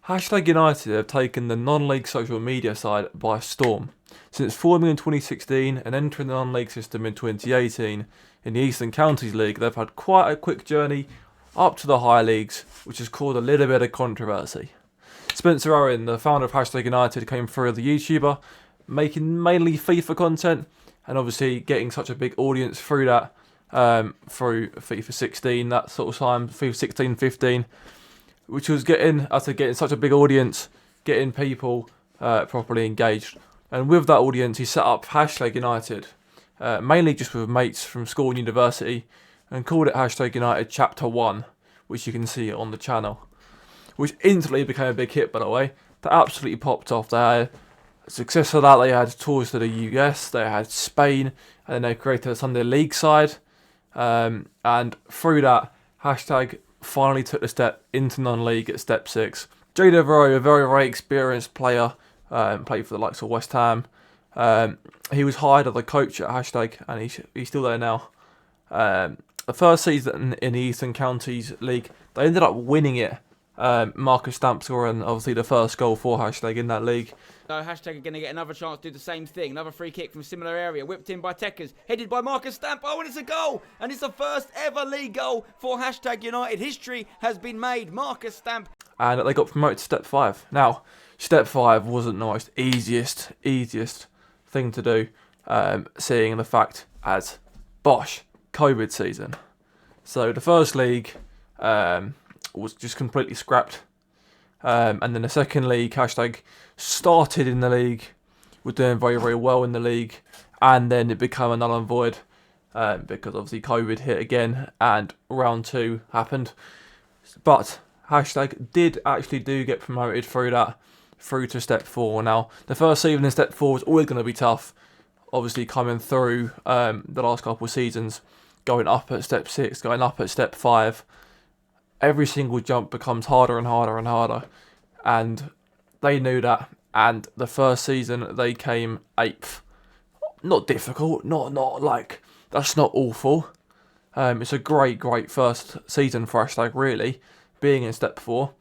Hashtag United have taken the non-league social media side by storm. Since forming in 2016 and entering the non-league system in 2018, in the Eastern Counties League, they've had quite a quick journey up to the higher leagues, which has caused a little bit of controversy. Spencer Owen, the founder of Hashtag United, came through as a YouTuber, making mainly FIFA content, and obviously getting such a big audience through that, through FIFA 16, that sort of time, FIFA 16, 15, which was getting such a big audience, getting people properly engaged. And with that audience, he set up Hashtag United, mainly just with mates from school and university, and called it Hashtag United Chapter 1, which you can see on the channel, which instantly became a big hit, by the way. That absolutely popped off. They had success of that. They had tours to the US, they had Spain, and then they created a Sunday League side. And through that, Hashtag finally took the step into non-league at step 6. Ellis Devereux, a very, very experienced player, played for the likes of West Ham. He was hired as a coach at Hashtag, and he's still there now. The first season in the Eastern Counties League, they ended up winning it. Marcus Stamp scoring obviously the first goal for Hashtag in that league. So Hashtag are going to get another chance to do the same thing. Another free kick from a similar area, whipped in by Techers, headed by Marcus Stamp. Oh, and it's a goal! And it's the first ever league goal for Hashtag United. History has been made. Marcus Stamp. And they got promoted to step 5. Now, step 5 wasn't the most easiest thing to do, seeing the fact as Bosh, COVID season. So the first league was just completely scrapped. And then the second league, Hashtag, started in the league, were doing very, very well in the league, and then it became a null and void because obviously COVID hit again and round 2 happened. But Hashtag did actually get promoted through to step 4. Now, the first season in step 4 was always going to be tough, obviously coming through the last couple of seasons, going up at step 6, going up at step 5. Every single jump becomes harder and harder and harder, and they knew that. And the first season they came 8th. Not difficult, not like, that's not awful. It's a great first season for Hashtag, really, being in step 4.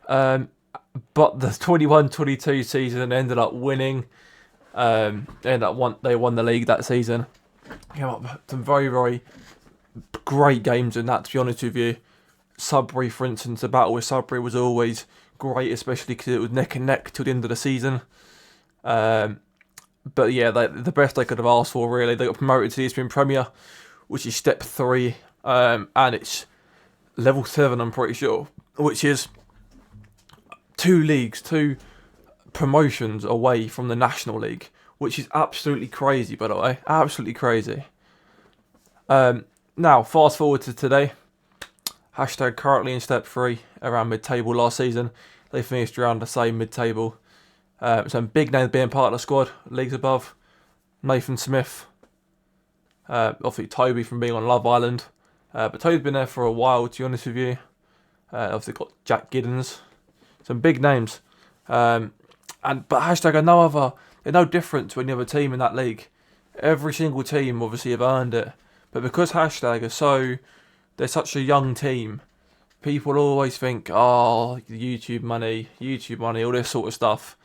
But the 21-22 season ended up winning. They won the league that season. Came up with some very, very great games in that, to be honest with you. Sudbury, for instance, the battle with Sudbury was always great, especially because it was neck and neck till the end of the season. But yeah, the best they could have asked for, really. They got promoted to the Eastern Premier, which is step 3, and it's level 7, I'm pretty sure, which is 2 promotions away from the National League, which is absolutely crazy, by the way. Absolutely crazy. Now, fast forward to today. Hashtag currently in step 3, around mid-table last season. They finished around the same mid-table. Some big names being part of the squad, leagues above. Nathan Smith. Obviously Toby from being on Love Island. But Toby's been there for a while, to be honest with you. Obviously got Jack Giddens. Some big names. But Hashtag are they're no different to any other team in that league. Every single team obviously have earned it. But because Hashtag they're such a young team, people always think, oh, YouTube money, all this sort of stuff.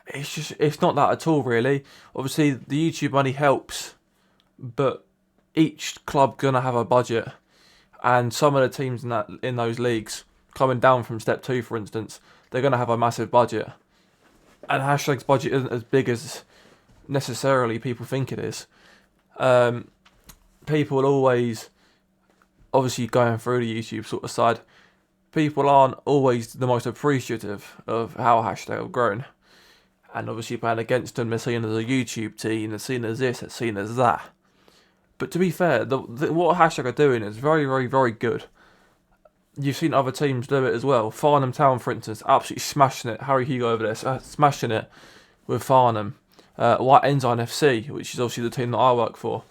It's not that at all, really. Obviously, the YouTube money helps, but each club gonna have a budget, and some of the teams in those leagues, coming down from step 2, for instance, they're gonna have a massive budget, and Hashtag's budget isn't as big as necessarily people think it is. People always, obviously going through the YouTube sort of side, people aren't always the most appreciative of how Hashtag have grown. And obviously playing against them, they're seen as a YouTube team, they're seen as this, they're seen as that. But to be fair, what Hashtag are doing is very, very, very good. You've seen other teams do it as well. Farnham Town, for instance, absolutely smashing it. Harry Hugo over there, smashing it with Farnham. White Ensign FC, which is obviously the team that I work for.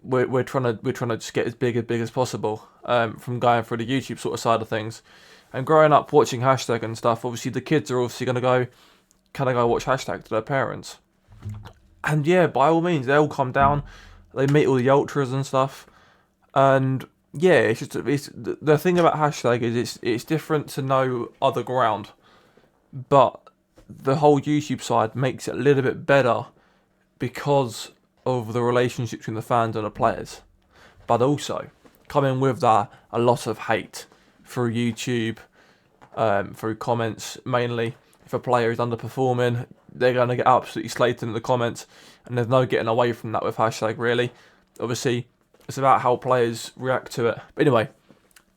We're trying to just get as big as possible from going through the YouTube sort of side of things, and growing up watching Hashtag and stuff. Obviously, the kids are obviously going to go, can I go watch Hashtag to their parents? And yeah, by all means, they all come down. They meet all the ultras and stuff, and yeah, it's the thing about Hashtag is it's different to no other ground. but the whole YouTube side makes it a little bit better because of the relationship between the fans and the players. But also, coming with that, a lot of hate through YouTube, through comments mainly. If a player is underperforming, they're going to get absolutely slated in the comments, and there's no getting away from that with hashtag, really. Obviously, it's about how players react to it. But anyway,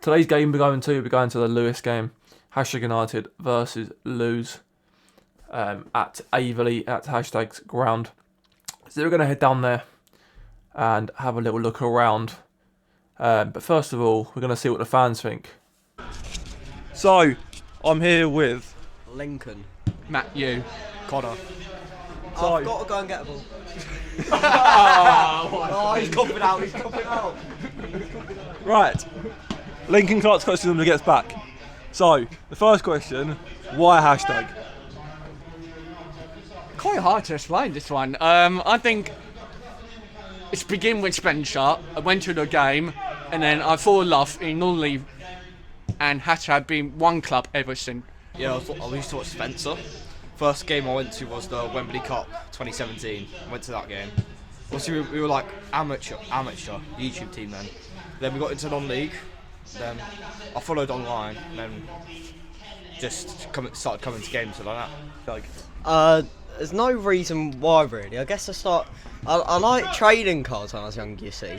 today's game we're going to the Lewis game. Hashtag United versus Lewes at Averley at hashtag's ground. So we're going to head down there and have a little look around. But first of all, we're going to see what the fans think. So, I'm here with Lincoln. Matt, you. Connor. So, I've got to go and get a ball. Oh, He's coughing out, he's coughing out. right. Lincoln Clark's question when he gets back. So, the first question, why hashtag? quite hard to explain this one. I think it's begin with Spencer. I went to the game and then I fall in love in non-league and hashtag been one club ever since. Yeah, I used to watch Spencer. First game I went to was the Wembley Cup 2017. I went to that game. Obviously we were like amateur YouTube team then. Then we got into non-league. Then I followed online. And then just started coming to games and like that. There's no reason why really. I guess I like trading cards when I was young, you see.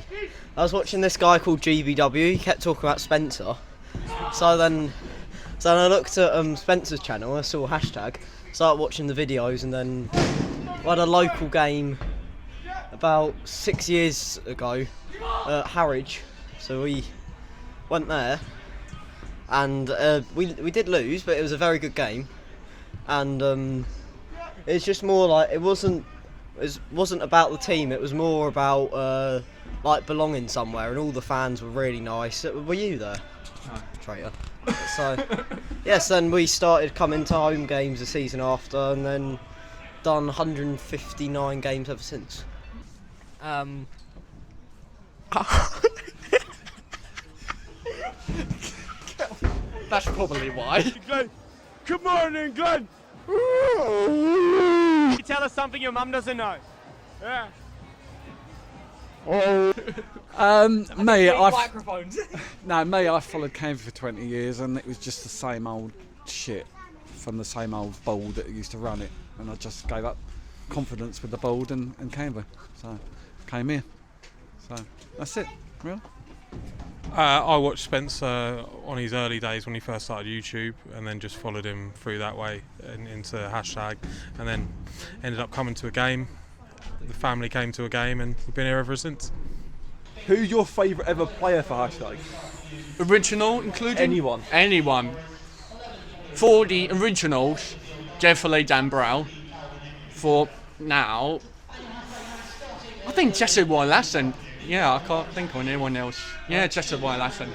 I was watching this guy called GBW, he kept talking about Spencer. So then I looked at Spencer's channel, I saw hashtag, started watching the videos, and then we had a local game about 6 years ago at Harwich. So we went there and we did lose, but it was a very good game. And it's just more like it wasn't about the team. It was more about like belonging somewhere, and all the fans were really nice. Were you there? No. Traitor. So yes, then we started coming to home games the season after, and then done 159 games ever since. That's probably why. Glenn. Good morning, Glenn. You tell us something your mum doesn't know. Yeah. I followed Canva for 20 years and it was just the same old shit from the same old board that used to run it, and I just gave up confidence with the board and Canva, so came here. So that's it, really. I watched Spencer on his early days when he first started YouTube, and then just followed him through that way and into hashtag, and then ended up coming to a game. The family came to a game, and we've been here ever since. Who's your favourite ever player for hashtag? Original, including? Anyone. For the originals, definitely Dan Brown. For now, I think Jesse Lassen. Yeah, I can't think of anyone else. Yeah, Jesse Lassen.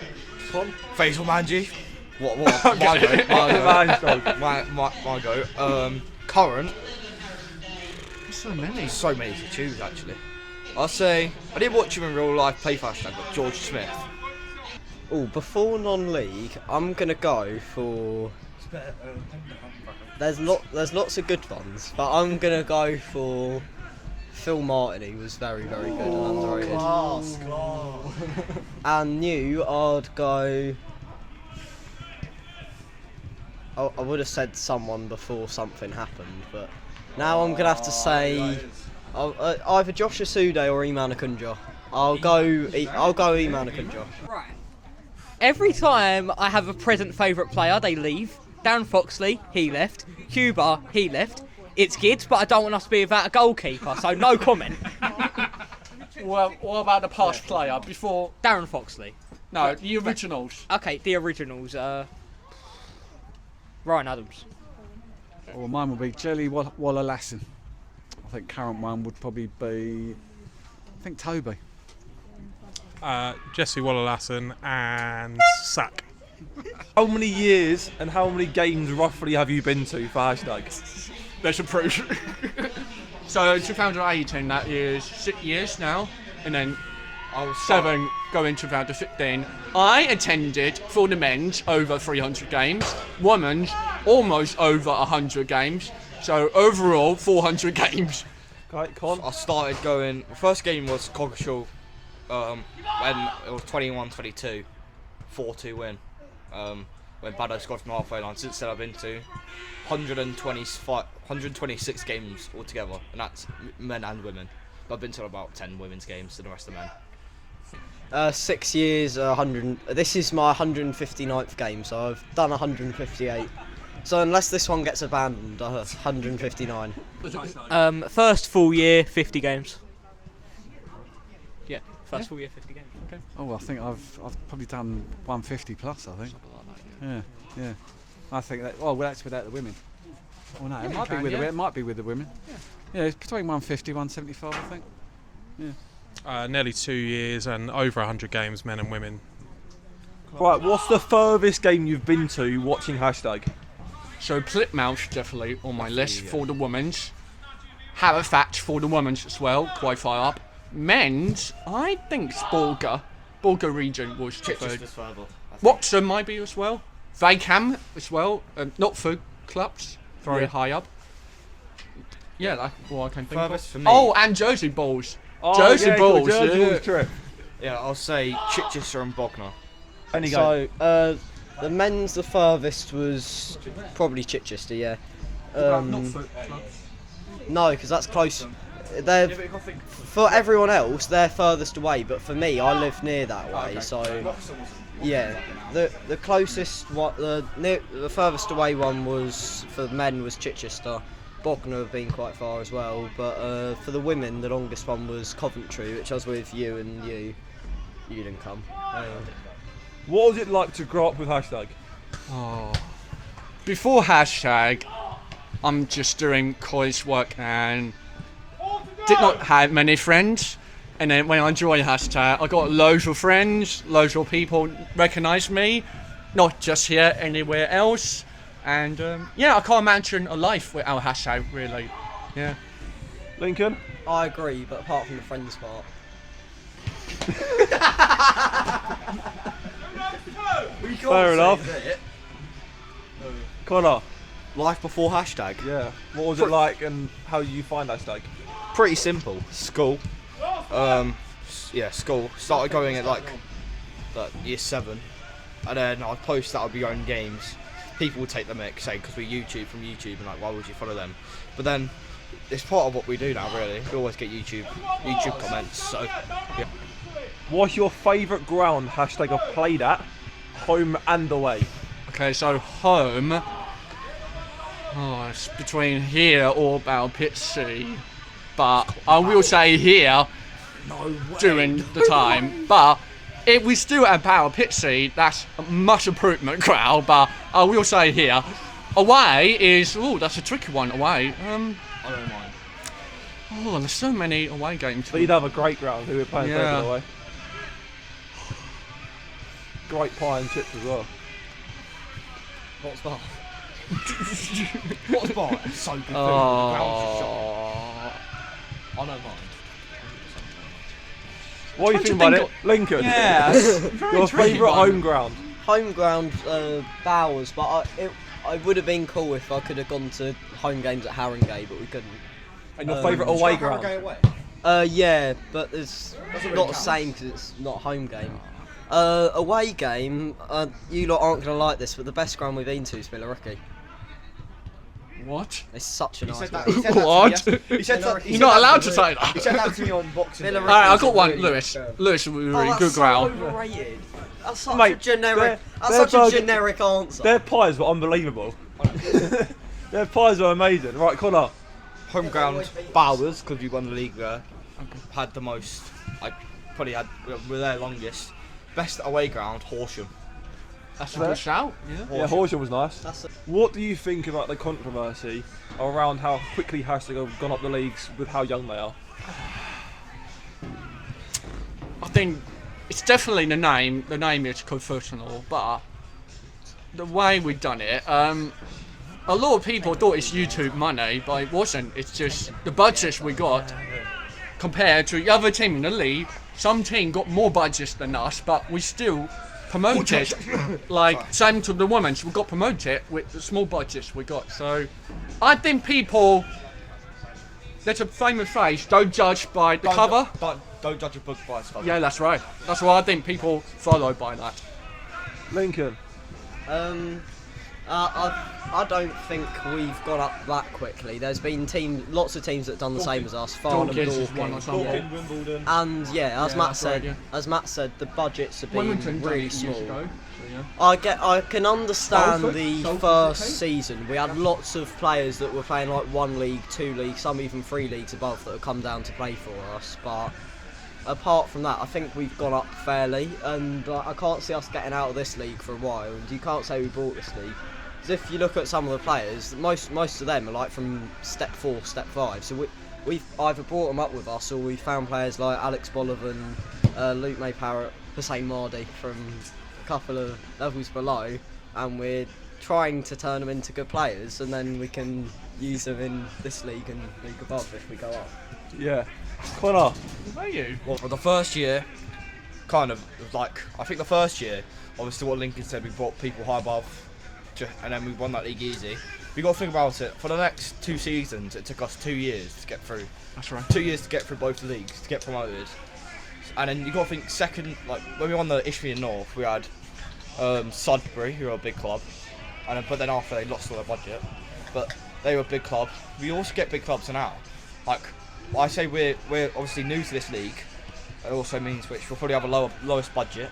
Faisal Manji. What? My go. Current. So many. So many to choose actually. I'll say I didn't watch him in real life play for hashtag, but George Smith. Oh, before non-league, I'm gonna go for. There's lots of good ones, but I'm gonna go for Phil Martin. He was very, very good and underrated. Class. And new, I'd go. I would have said someone before something happened, but now I'm gonna have to say either Josh Asude or Iman Akunja. I'll go Iman Akunja. Right. Every time I have a present favourite player, they leave. Darren Foxley, he left. Cuba, he left. It's good, but I don't want us to be without a goalkeeper, so no comment. Well, what about the past player before? Darren Foxley. No, the originals. Okay, the originals. Ryan Adams. Well, mine would be Jelly Waller Lassen. I think current one would probably be, I think Toby. Jesse Waller-Lassen and Sack. How many years and how many games roughly have you been to for hashtag? There's a proof. So 2018, that is 6 years now, and then I was 7 going to 2015. I attended for the men's over 300 games, women's almost over 100 games. So overall, 400 games. Right, Con. I started going. The first game was Coggeshall when it was 21-22, 4-2 win. When Baddo scored from the halfway line. Since then, I've been to 126 games altogether, and that's men and women. But I've been to about 10 women's games and the rest of men. 6 years, 100. This is my 159th game, so I've done 158. So unless this one gets abandoned, 159. First full year, 50 games. Yeah, first full year, 50 games. Okay. Oh, I think I've probably done 150 plus. I think. Yeah. I think that. Oh, well, that's without the women. Oh no, it might be with the women. It might be with the women. Yeah, it's between 150, 175, I think. Yeah. Nearly 2 years and over 100 games, men and women. Right, what's the furthest game you've been to watching hashtag? So Plymouth definitely on my list for the women's. Halifax for the women's as well, quite far up. Men's, I think Borga region was preferred. Watson might be as well. Vaikam as well. Not for clubs, very high up. Yeah, that's what I can think Furthest of. for me. Oh, and Jersey Balls. Jersey Balls, Balls trip. Yeah, I'll say Chichester and Bognor. Any go. So the men's, the furthest was probably Chichester. Yeah. No, because that's close. They're for everyone else, they're furthest away, but for me, I live near that way, so yeah. The closest, the furthest away one was for the men was Chichester. Bognor have been quite far as well, but for the women, the longest one was Coventry, which I was with you, and you didn't come. What was it like to grow up with hashtag? Oh. Before hashtag, I'm just doing college work and did not have many friends. And then when I joined hashtag, I got loads of friends, loads of people recognise me, not just here, anywhere else. And yeah, I can't imagine a life without hashtag, really. Yeah. Lincoln? I agree, but apart from the friends part. Fair enough. Connor? Life before hashtag? Yeah. What was it like and how did you find hashtag? Pretty simple. School. Yeah, school. Started going at like year 7. And then I'd post that I'd be going games. People would take the mic, saying because we YouTube from YouTube and like, why would you follow them? But then it's part of what we do now, really. We always get YouTube comments, so yeah. What's your favourite ground hashtag I've played at, home and away? Okay, so home. Oh, it's between here or Balpitsy. But I will say here during the time. But if we still at Balpitsy, that's a much improvement crowd. But I will say here. Away is, that's a tricky one, away. I don't mind. Oh, there's so many away games. But you'd have a great ground who we're playing further away. Great pie and chips as well. What's that? What's bar? It's so good food. I don't mind. What do you think about it? Lincoln? Yeah. Your favourite home ground? Home ground, Bowers, but I would have been cool if I could have gone to home games at Haringey, but we couldn't. And your favourite away ground? Yeah, but it's not the same because it's not a home game. Away game, you lot aren't going to like this, but the best ground we've been to is Billericay. What? It's such a nice that, ground. What? You're not allowed to say He said that to me on boxing. Billericay. Alright, I've got one, Lewis. Lewis, really good ground. Overrated. That's such Mate, a generic. That's their such a generic answer. Their pies were unbelievable. Their pies were amazing. Right, Connor. Home ground, Bowers, because we won the league there. Had the most. I probably had. We're there longest. Best away ground, Horsham. That's a good shout. Yeah, Horsham was nice. What do you think about the controversy around how quickly hashtag have gone up the leagues with how young they are? I think it's definitely the name. The name is controversial, but the way we've done it, a lot of people thought it's YouTube money, but it wasn't. It's just the budgets we got compared to the other team in the league. Some team got more budgets than us, but we still promoted. Like, same to the women's, we got promoted with the small budgets we got. So, I think people, there's a famous phrase, don't judge by the cover. Don't judge a book by its cover. Yeah, that's right. That's why I think people follow by that. Lincoln. I don't think we've gone up that quickly. There's been lots of teams that have done the same as us. Farnham, Dorking, Wimbledon. and as Matt said, the budgets have been really small. I can understand the first season. We had lots of players that were playing like 1 league, 2 leagues, some even 3 leagues above that have come down to play for us. But apart from that, I think we've gone up fairly, and I can't see us getting out of this league for a while. And you can't say we bought this league. Because if you look at some of the players, most of them are like from step 4, step 5. So we've either brought them up with us, or we've found players like Alex Bolivan, Luke May-Parrott, Hussein Mardi from a couple of levels below, and we're trying to turn them into good players, and then we can use them in this league and league above if we go up. Yeah. Connor. Where are you? Well, the first year, kind of like, I think the first year, obviously what Lincoln said, we brought people high above, and then we won that league easy. We got to think about it. For the next 2 seasons, it took us 2 years to get through. That's right. 2 years to get through both the leagues to get promoted. And then you got to think second, like when we won the Isthmian North, we had Sudbury, who are a big club, but then after they lost all their budget, but they were a big club. We also get big clubs now. Like I say, we're obviously new to this league. It also means which we'll probably have a lowest budget.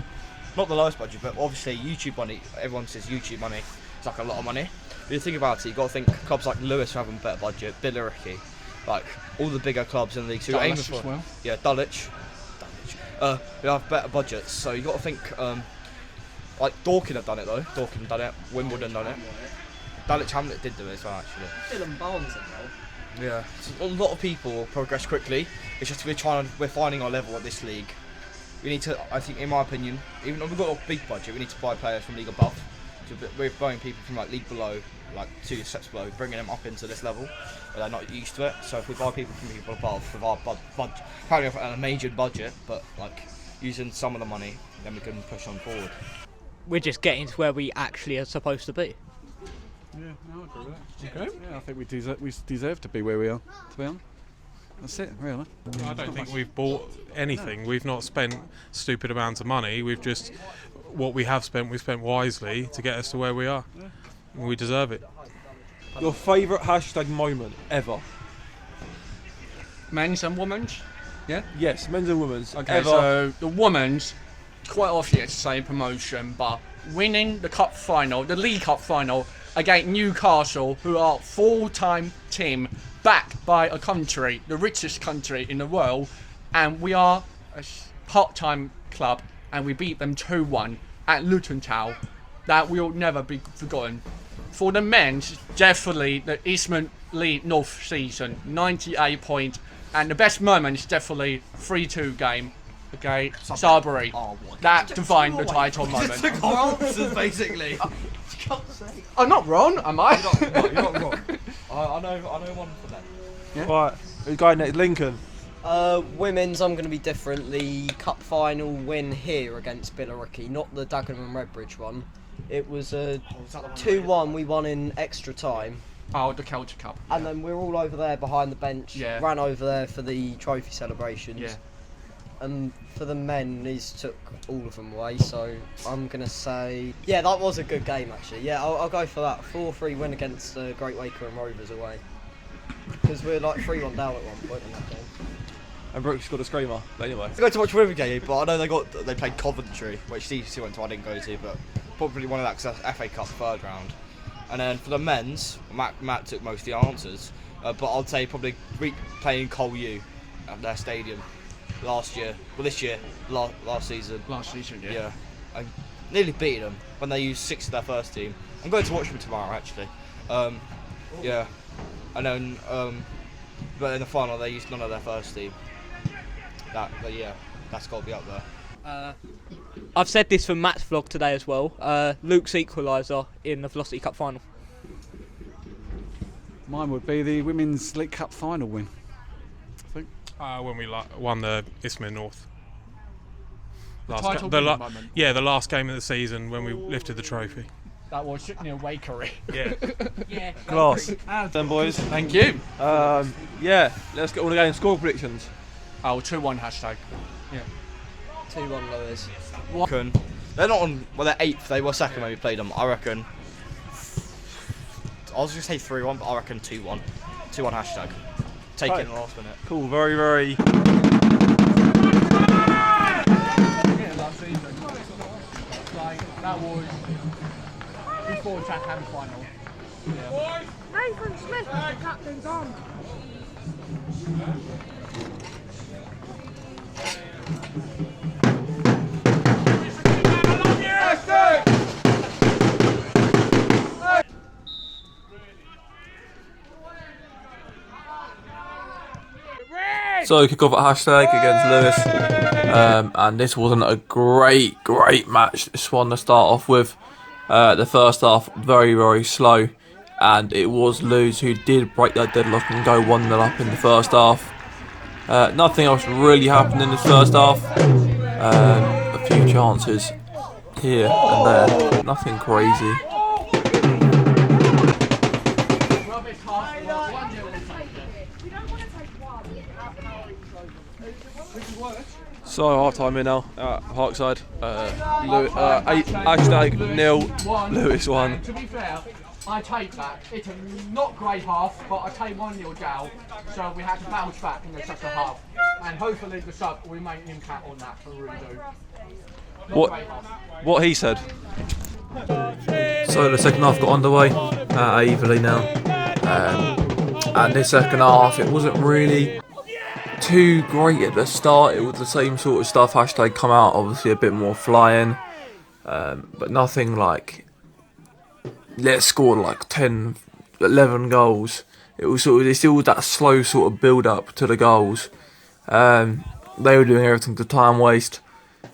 Not the lowest budget, but obviously YouTube money. Everyone says YouTube money. It's like a lot of money. But you think about it, you've got to think clubs like Lewis are having a better budget, Billericay, like all the bigger clubs in the league. So aiming for, well. yeah, Dulwich. We have better budgets. So you got to think, like Dorking have done it though. Dorking done it. Wimbledon done it. Dulwich Hamlet did do it as well actually. Dylan Barnes as well. Yeah, so a lot of people progress quickly. It's just we're finding our level at this league. We need to, I think, in my opinion, even though we've got a big budget, we need to buy players from league above. So we're buying people from like league below, like 2 steps below, bringing them up into this level where they're not used to it. So if we buy people from people above with our budget, probably have a major budget, but like using some of the money, then we can push on forward. We're just getting to where we actually are supposed to be. Yeah, no, I agree with that. Okay. Yeah, I think we deserve to be where we are, to be honest. That's it, really. I don't think we've bought anything. We've not spent stupid amounts of money. We've just, what we have spent, we've spent wisely to get us to where we are. And we deserve it. Your favourite hashtag moment ever? Men's and women's? Yeah? Yes, men's and women's. Okay, so the women's, quite obviously it's the same promotion, but winning the cup final, the League Cup final, against Newcastle, who are full-time team, backed by a country, the richest country in the world, and we are a part-time club, and we beat them 2-1 at Luton Town. That will never be forgotten. For the men's, definitely the Eastman League North season, 98 points, and the best moment is definitely 3-2 game against Sudbury. That defined the title moment. Answers basically. I'm not wrong, am I? You're not wrong. I know one for them. Yeah. Right, who's going next? Lincoln. Women's, I'm going to be different. The cup final win here against Billericay, not the Dagenham and Redbridge one. It was a 2-1. We won in extra time. Oh, the Celtic Cup. And then we're all over there behind the bench. Yeah. Ran over there for the trophy celebrations. Yeah. And for the men, he's took all of them away. So I'm going to say, yeah, that was a good game actually. Yeah, I'll go for that. 4-3 win against Great Waker and Rovers away. Because we're like 3-1 down at one point in that game. And Brooks got a screamer. But anyway. I got to watch Rivergate, but I know they played Coventry, which CC went to. I didn't go to, but probably one of that because that's FA Cup third round. And then for the men's, Matt took most of the answers, but I'd say probably playing Col U at their stadium last year. Well, this year, last season. Last season, yeah. Yeah, I nearly beat them when they used 6 of their first team. I'm going to watch them tomorrow actually. Yeah, and then but in the final they used none of their first team. Yeah, that's got to be up there. I've said this for Matt's vlog today as well. Luke's equaliser in the Velocity Cup final. Mine would be the Women's League Cup final win, I think. When we won the Isthmian North. Last the moment. yeah, the last game of the season when we lifted the trophy. That was near Wakery. Yeah. Yeah. Class. Then boys. Thank you. Yeah, let's get all the game score predictions. Oh, 2-1 hashtag. Yeah. 2-1 Lewis. Reckon they're not on. Well, they're 8th. They were 2nd when we played them. I reckon. I was gonna say 3-1, but I reckon 2-1. 2-1 hashtag. Take it in the last minute. Cool. Very, very. Like, that was before Chatham final. Yeah. Nathan Smith, the captain's on. So kick off at hashtag against Lewis, and this wasn't a great match. This one to start off with. The first half very, very slow, and it was Lewis who did break that deadlock and go 1-0 up in the first half. Nothing else really happened in this first half. A few chances here and there, nothing crazy. So half time here now at Parkside. Hashtag 0, Lewis 1. To be fair, I take that. It's a not great half, but I take 1-0 down, so we had to bounce back in the second half. And hopefully the sub will make an impact on that, I really do. What he said. So the second half got underway evenly now. And this second half, it wasn't really too great at the start. It was the same sort of stuff. Hashtag come out, obviously a bit more flying, but nothing like let's score like 10, 11 goals. It was still that slow sort of build up to the goals. They were doing everything to time waste.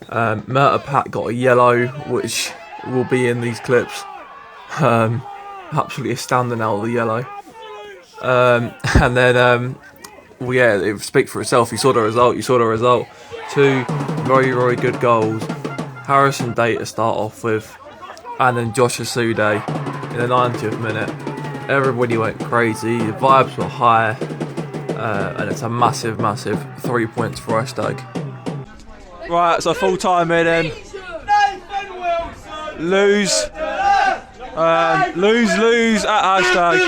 Murta Pat got a yellow, which will be in these clips. Absolutely astounding out of the yellow. And then well, yeah, it speaks for itself. You saw the result. 2 very, very good goals. Harrison Day to start off with, and then Josh Asude in the 90th minute. Everybody went crazy. The vibes were high, and it's a massive 3 points for hashtag. Right, so full time here then. Lose at hashtag.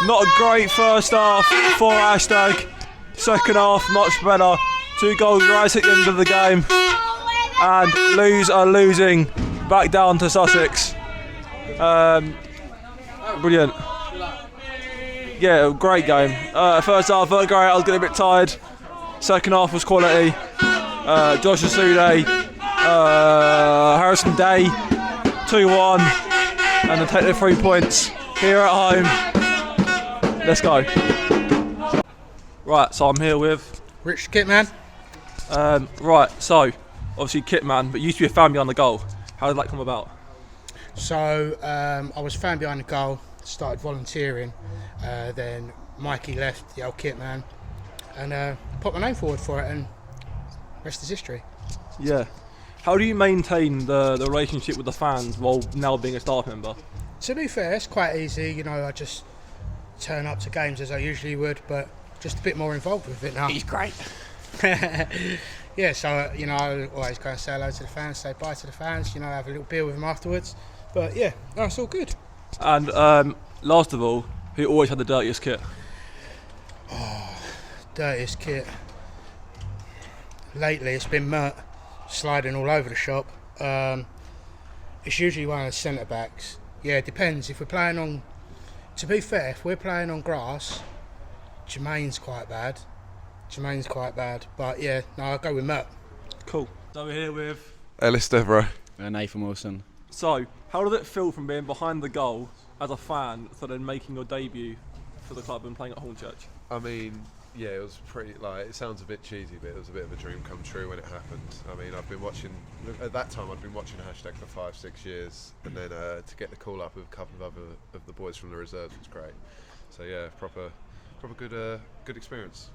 Not a great first half for hashtag. Second half much better. 2 goals right at the end of the game, and Lewes are losing back down to Sussex. Brilliant. Yeah, great game. First half felt great. I was getting a bit tired. Second half was quality. Josh Asude, Harrison Day, 2-1, and they take their 3 points here at home. Let's go. Right, so I'm here with Rich Kitman. Right, so obviously Kitman, but you used to be a fan behind the goal. How did that come about? So I was a fan behind the goal, started volunteering, then Mikey left, the old Kitman, and put my name forward for it, and rest is history. Yeah. How do you maintain the relationship with the fans while now being a staff member? To be fair, it's quite easy. You know, I just turn up to games as I usually would, but just a bit more involved with it now. He's great. Yeah, so you know, I always go and say hello to the fans, say bye to the fans, you know, have a little beer with them afterwards. But yeah, no, it's all good. And last of all, who always had the dirtiest kit? Oh, dirtiest kit. Lately it's been Mert sliding all over the shop. It's usually one of the centre backs. Yeah, it depends. If we're playing on, to be fair, if we're playing on grass, Jermaine's quite bad. But yeah, no, I'll go with Mert. Cool. So we're here with Ellis Devereux and Nathan Wilson. So, how does it feel from being behind the goal as a fan to then making your debut for the club and playing at Hornchurch? I mean, yeah, it was pretty, like, it sounds a bit cheesy, but it was a bit of a dream come true when it happened. I mean, I've been watching, at that time I'd been watching hashtag for 5-6 years, and then to get the call up with a couple of other of the boys from the reserves was great. So yeah, proper good experience.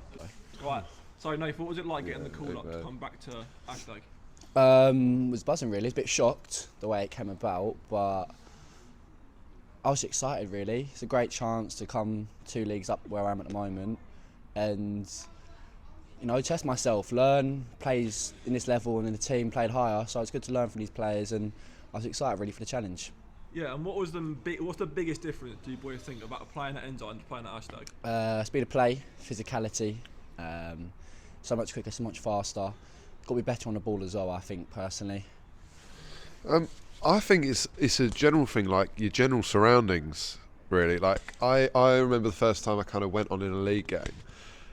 Right. So Nathan, what was it like getting the call up to come back to hashtag? Was buzzing really. A bit shocked the way it came about, but I was excited really. It's a great chance to come 2 leagues up where I am at the moment and, you know, test myself, learn, plays in this level and in the team played higher, so it's good to learn from these players and I was excited really for the challenge. Yeah, and what's the biggest difference do you boys think about playing at Enzyme and playing at Hashtag? Speed of play, physicality, so much quicker, so much faster. Got to be better on the ball as well, I think, personally. I think it's a general thing, like your general surroundings, really. Like I remember the first time I kind of went on in a league game,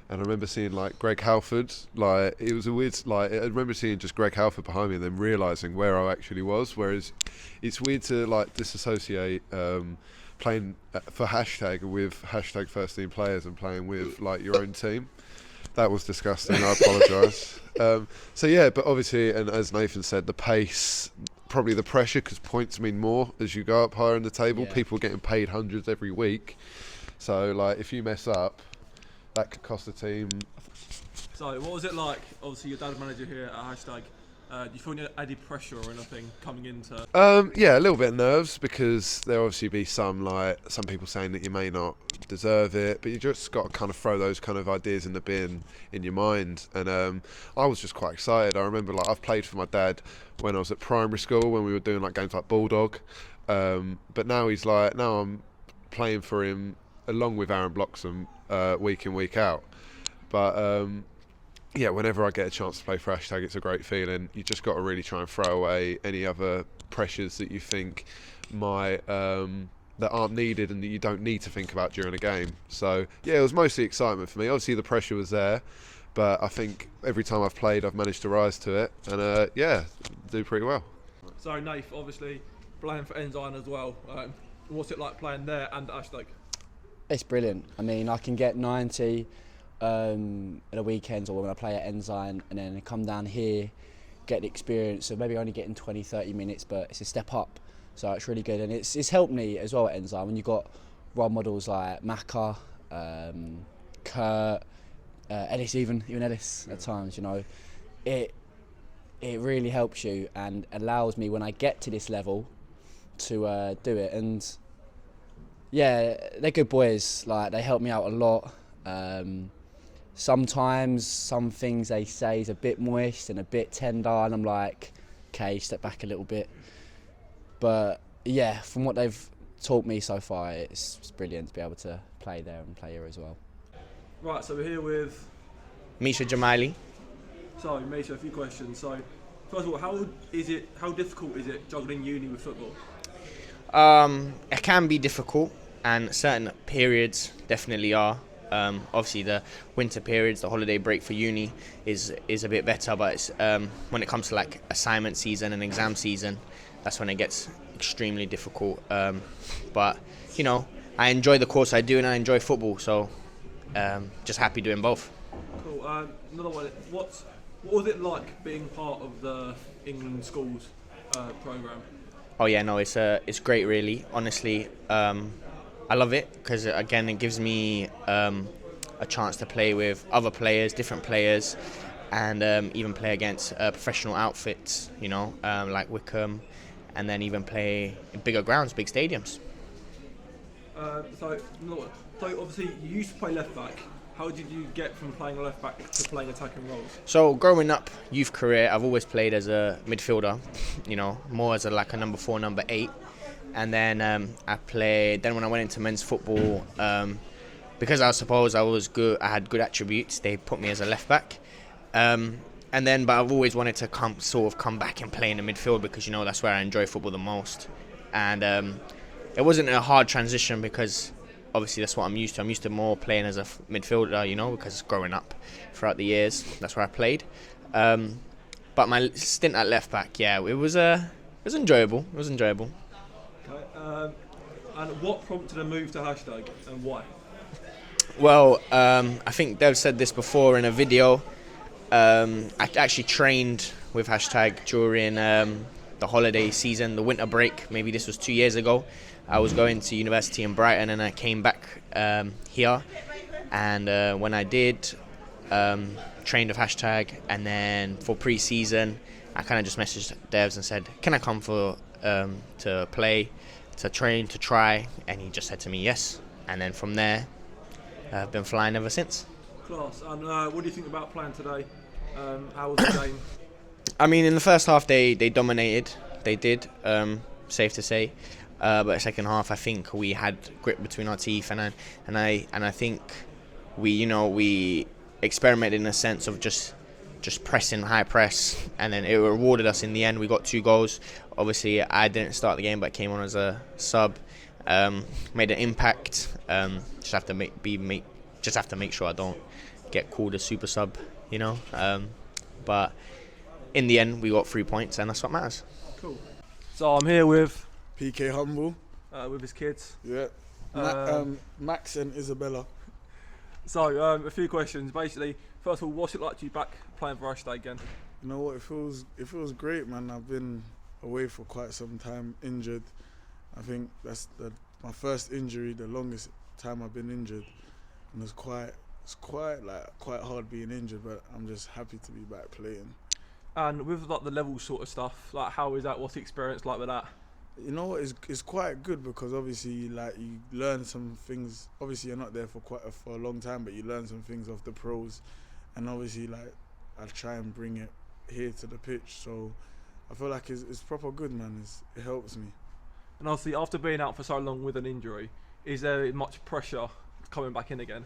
and I remember seeing like Greg Halford. Like it was a weird. Like I remember seeing just Greg Halford behind me, and then realising where I actually was. Whereas it's weird to like disassociate playing for Hashtag with Hashtag first team players and playing with like your own team. That was disgusting. I apologise. So yeah, but obviously, and as Nathan said, the pace, probably the pressure, because points mean more as you go up higher in the table. Yeah. People are getting paid hundreds every week. So like, if you mess up, that could cost the team. So what was it like? Obviously, your dad's manager here at Hashtag. Do you feel any added pressure or anything coming into? Yeah, a little bit of nerves because there obviously be some people saying that you may not deserve it, but you just got to kind of throw those kind of ideas in the bin in your mind. And I was just quite excited. I remember like I've played for my dad when I was at primary school when we were doing like games like Bulldog, but now I'm playing for him along with Aaron Bloxham week in week out. But yeah, whenever I get a chance to play for Hashtag, it's a great feeling. You just got to really try and throw away any other pressures that you think might that aren't needed and that you don't need to think about during a game. So yeah, it was mostly excitement for me. Obviously the pressure was there, but I think every time I've played I've managed to rise to it and yeah, do pretty well. So Nath, obviously playing for Enzyme as well. What's it like playing there and Hashtag? It's brilliant. I mean, I can get 90 at the weekends or when I play at Enzyme and then come down here, get the experience of maybe only getting 20-30 minutes, but it's a step up, so it's really good and it's helped me as well at Enzyme when you've got role models like Macca, Kurt, Ellis, even Ellis at times, you know. It really helps you and allows me when I get to this level to do it. And yeah, they're good boys, like they help me out a lot. Sometimes some things they say is a bit moist and a bit tender and I'm like, okay, step back a little bit. But yeah, from what they've taught me so far, it's brilliant to be able to play there and play here as well. Right, so we're here with Misha Jamali. So Misha, a few questions. So first of all, how difficult is it juggling uni with football? It can be difficult and certain periods definitely are. Obviously the winter periods, the holiday break for uni is a bit better, but it's, when it comes to like assignment season and exam season, that's when it gets extremely difficult. But you know, I enjoy the course I do and I enjoy football, so just happy doing both. Cool. Another one. What was it like being part of the England schools program? Oh yeah, no, it's great really. Honestly, I love it because again it gives me a chance to play with other players, different players, and even play against professional outfits, you know, like Wickham, and then even play in bigger grounds, big stadiums. So obviously you used to play left back. How did you get from playing left back to playing attacking roles? So growing up, youth career, I've always played as a midfielder, you know, more as like a number 4, number 8. And then I played. Then when I went into men's football, because I suppose I was good, I had good attributes. They put me as a left back, and then but I've always wanted to come back and play in the midfield because you know that's where I enjoy football the most. And it wasn't a hard transition because obviously that's what I'm used to. I'm used to more playing as a midfielder, you know, because growing up throughout the years, that's where I played. But my stint at left back, yeah, it was enjoyable. It was enjoyable. Okay. And what prompted a move to Hashtag and why? Well, I think Dev said this before in a video. I actually trained with Hashtag during the holiday season, the winter break. Maybe this was 2 years ago. I was going to university in Brighton and I came back here. And when I did, trained with Hashtag, and then for pre-season, I kind of just messaged Devs and said, can I come for to play, to train, to try? And he just said to me, yes. And then from there, I've been flying ever since. Class. And what do you think about playing today? How was the game? I mean, in the first half, they dominated. They did, safe to say. But the second half, I think we had grit between our teeth, and I think we experimented in a sense of just pressing high press, and then it rewarded us in the end. We got 2 goals. Obviously, I didn't start the game, but came on as a sub. Made an impact. Just have to make sure I don't get called a super sub, But in the end, we got 3 points, and that's what matters. Cool. So I'm here with PK Humble. With his kids. Yeah. Max and Isabella. So a few questions. Basically, first of all, what's it like to be back playing for Hashtag again? You know what? It feels great, man. I've been away for quite some time, injured. I think that's my first injury, the longest time I've been injured, and it's quite hard being injured. But I'm just happy to be back playing. And with like the level sort of stuff, like how is that? What's the experience like with that? You know what? It's quite good because obviously like you learn some things. Obviously you're not there for for a long time, but you learn some things off the pros, and obviously like I try and bring it here to the pitch. So I feel like it's proper good, man. It helps me. And obviously after being out for so long with an injury, is there much pressure coming back in again?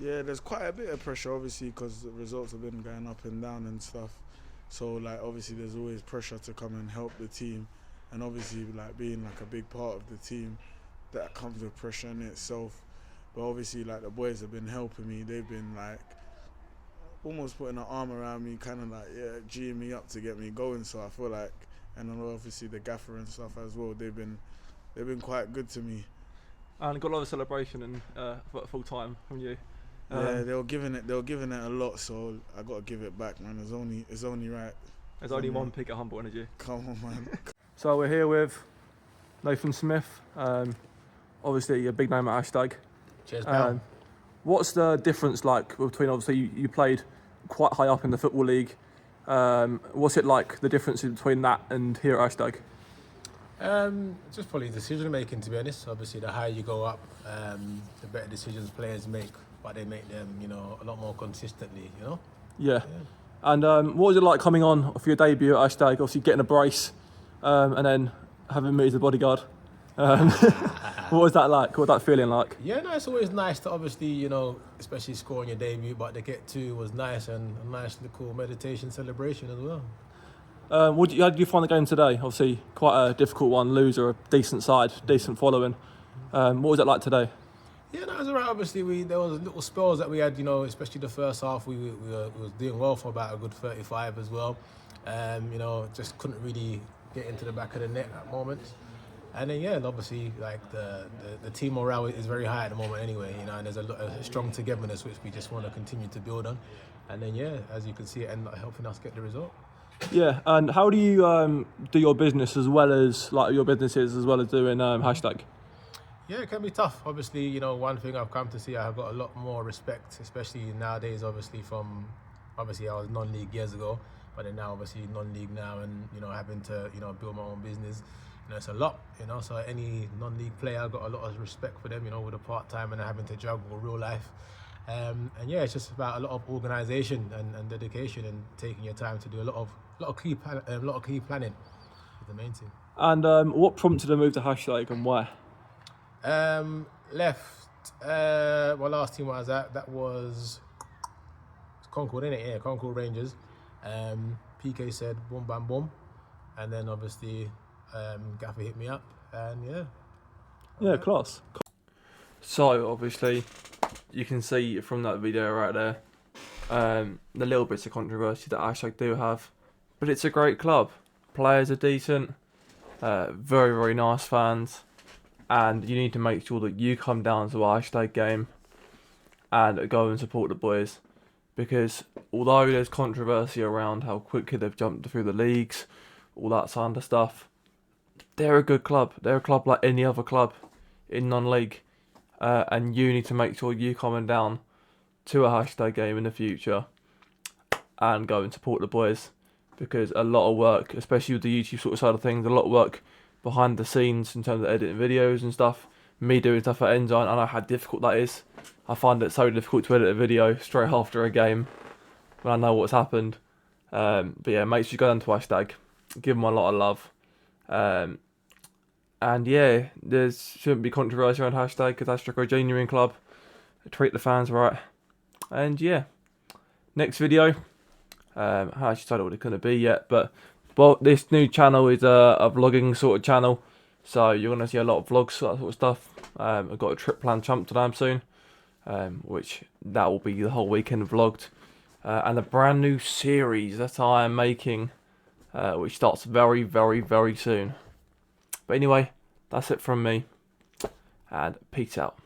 Yeah, there's quite a bit of pressure obviously because the results have been going up and down and stuff. So like obviously there's always pressure to come and help the team, and obviously like being like a big part of the team, that comes with pressure in itself. But obviously like the boys have been helping me. They've been like almost putting an arm around me, kind of like G'ing me up to get me going. So I feel like, and then obviously the gaffer and stuff as well. They've been quite good to me. And got a lot of celebration and full time from you. Yeah, they were giving it a lot, so I gotta give it back, man. It's only right. There's only one pick at Humble Energy. Come on, man. So we're here with Nathan Smith, obviously a big name at Hashtag. Cheers, pal. What's the difference like between, obviously you played quite high up in the Football League. What's it like, the difference between that and here at Hashtag? Just probably decision making, to be honest. Obviously the higher you go up, the better decisions players make, but they make them, a lot more consistently, Yeah. And what was it like coming on for your debut at Hashtag, obviously getting a brace and then having me as a bodyguard? What was that like? What was that feeling like? Yeah, no, it's always nice to obviously, especially scoring your debut, but to get 2 was nice, and a nice little meditation celebration as well. How did you find the game today? Obviously quite a difficult one, loser, a decent side, decent following. What was it like today? Yeah, no, it was alright. Obviously, there was little spells that we had, especially the first half. We was doing well for about a good 35 as well. Just couldn't really get into the back of the net at moments. And then, yeah, obviously, like the team morale is very high at the moment anyway, and there's a lot of strong togetherness which we just want to continue to build on. And then, yeah, as you can see, it ended up helping us get the result. Yeah, and how do you do your business as well as doing Hashtag? Yeah, it can be tough. Obviously, one thing I've come to see, I've got a lot more respect, especially nowadays, obviously I was non-league years ago, but then now obviously non-league now, and, having to, build my own business, it's a lot, so any non-league player, I've got a lot of respect for them, with a part-time and having to juggle real life. And yeah, it's just about a lot of organisation and dedication and taking your time to do a lot of key planning is the main thing. And what prompted the move to Hashtag and why? Left. My last team I was at, that was Concord, innit? Yeah, Concord Rangers. PK said boom, bam, boom, and then obviously Gaffer hit me up, and yeah. Yeah, class. So obviously, you can see from that video right there, the little bits of controversy that Hashtag do have, but it's a great club. Players are decent, very, very nice fans, and you need to make sure that you come down to a Hashtag game and go and support the boys, because although there's controversy around how quickly they've jumped through the leagues, all that kind of stuff, they're a good club. They're a club like any other club in non-league. And you need to make sure you coming down to a Hashtag game in the future and go and support the boys, because a lot of work, especially with the YouTube sort of side of things, a lot of work behind the scenes in terms of editing videos and stuff. Me doing stuff at Ensign, I know how difficult that is. I find it so difficult to edit a video straight after a game when I know what's happened. But yeah, make sure you go down to hashtag, give them a lot of love. And yeah, there shouldn't be controversy around hashtag because hashtag are a genuine club. Treat the fans right. And yeah, next video. I actually don't know what it's going to be yet, but well, this new channel is a vlogging sort of channel. So you're going to see a lot of vlogs, that sort of stuff. I've got a trip planned to Amsterdam soon, which that will be the whole weekend vlogged. And a brand new series that I am making, which starts very, very, very soon. But anyway, that's it from me, and peace out.